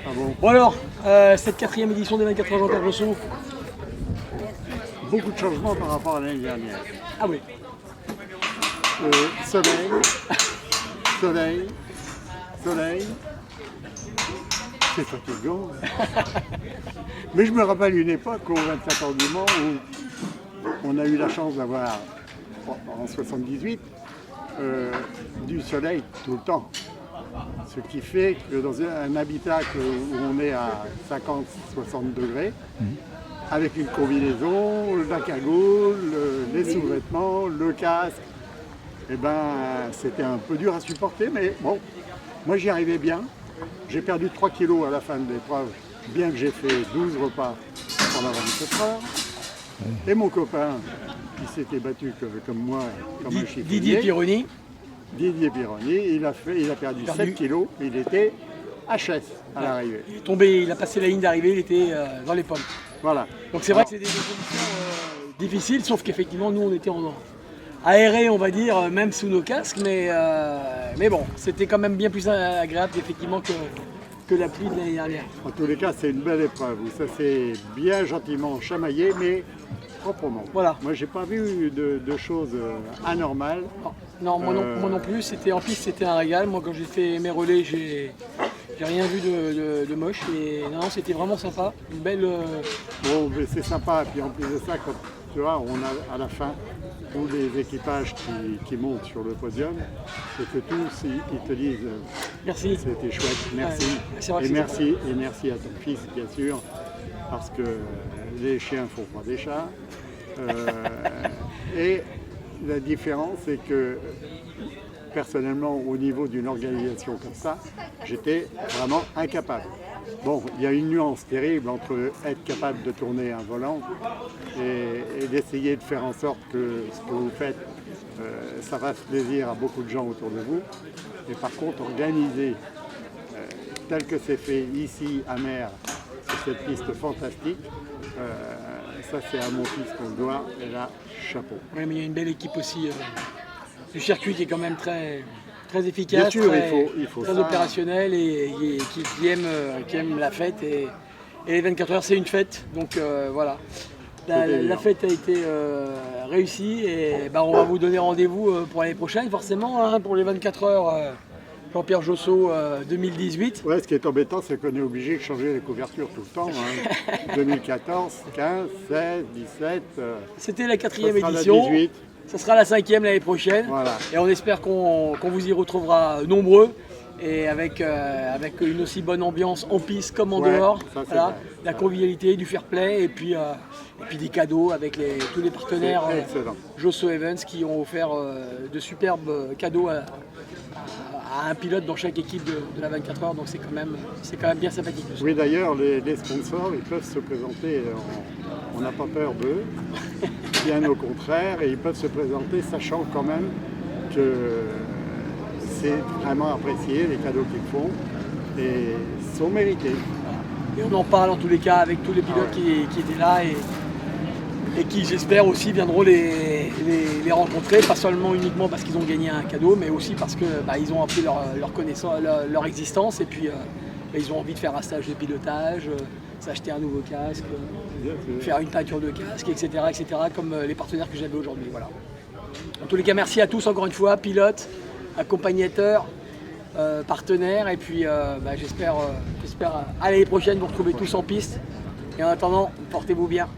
Ah bon? Bon alors, cette 4e édition des 24 heures Jean-Pierre Josseau. Beaucoup de changements par rapport à l'année dernière. Ah oui. Soleil, soleil, soleil. C'est fatigant. Mais je me rappelle une époque au 24 heures du Mans où on a eu la chance d'avoir, en 78, du soleil tout le temps. Ce qui fait que dans un habitacle où on est à 50-60 degrés, avec une combinaison, la cagoule, les sous-vêtements, le casque, eh ben, c'était un peu dur à supporter, mais bon, moi j'y arrivais bien. J'ai perdu 3 kilos à la fin de l'épreuve, bien que j'ai fait 12 repas pendant 24 heures. Et mon copain, qui s'était battu comme moi, comme un chiffonnier, Didier Pironi. Didier Pironi, il a perdu 7 kilos, il était HS à l'arrivée. Il est tombé, il a passé la ligne d'arrivée, il était dans les pommes. Voilà. Donc c'est vrai que c'est des conditions difficiles, sauf qu'effectivement nous on était aérés, on va dire, même sous nos casques, mais bon, c'était quand même bien plus agréable effectivement que la pluie de l'année dernière. En tous les cas, c'est une belle épreuve où ça s'est bien gentiment chamaillé, mais proprement. Voilà. Moi, j'ai pas vu de choses anormales. Non, moi non plus, c'était en piste, c'était un régal. Moi quand j'ai fait mes relais, j'ai rien vu de moche et non, c'était vraiment sympa. Une belle. Bon, mais c'est sympa, et puis en plus de ça, quand tu vois, on a à la fin tous les équipages qui montent sur le podium, et que tous ils te disent merci. C'était chouette, merci. Ouais, et merci à ton fils, bien sûr, parce que les chiens font pas des chats. Et la différence, c'est que personnellement, au niveau d'une organisation comme ça, j'étais vraiment incapable. Bon, il y a une nuance terrible entre être capable de tourner un volant et d'essayer de faire en sorte que ce que vous faites, ça fasse plaisir à beaucoup de gens autour de vous. Et par contre, organiser tel que c'est fait ici à Mer, sur cette piste fantastique, ça c'est à mon fils qu'on le doit, et là, chapeau. Oui, mais il y a une belle équipe aussi du circuit qui est quand même très efficace, bien sûr, très, il faut très ça. Opérationnel et qui aime la fête. Et les 24 heures, c'est une fête, donc voilà. La fête a été réussie et on va vous donner rendez-vous pour l'année prochaine, forcément, hein, pour les 24 heures Jean-Pierre Josseau 2018. Ouais, ce qui est embêtant, c'est qu'on est obligé de changer les couvertures tout le temps. Hein. 2014, 15, 16, 17. C'était la 4e édition. Ça sera la 5e l'année prochaine. Voilà. Et on espère qu'on vous y retrouvera nombreux et avec une aussi bonne ambiance en piste comme en dehors. Ça, voilà. La convivialité, du fair play et puis des cadeaux avec tous les partenaires Josseau Events qui ont offert de superbes cadeaux à un pilote dans chaque équipe de la 24 heures. Donc c'est quand même bien sympathique. Oui, d'ailleurs, les sponsors, ils peuvent se présenter, on n'a pas peur d'eux, bien au contraire, et ils peuvent se présenter sachant quand même que c'est vraiment apprécié, les cadeaux qu'ils font, et sont mérités. Et on en parle en tous les cas avec tous les pilotes qui étaient là et qui, j'espère, aussi viendront les rencontrer, pas seulement uniquement parce qu'ils ont gagné un cadeau, mais aussi parce qu'ils ont appris leur connaissance, leur existence, et puis ils ont envie de faire un stage de pilotage, s'acheter un nouveau casque, faire une peinture de casque, etc., comme les partenaires que j'avais aujourd'hui. Voilà. En tous les cas, merci à tous encore une fois, pilotes, accompagnateurs, partenaires, et puis j'espère à l'année prochaine vous retrouver tous en piste. Et en attendant, portez-vous bien.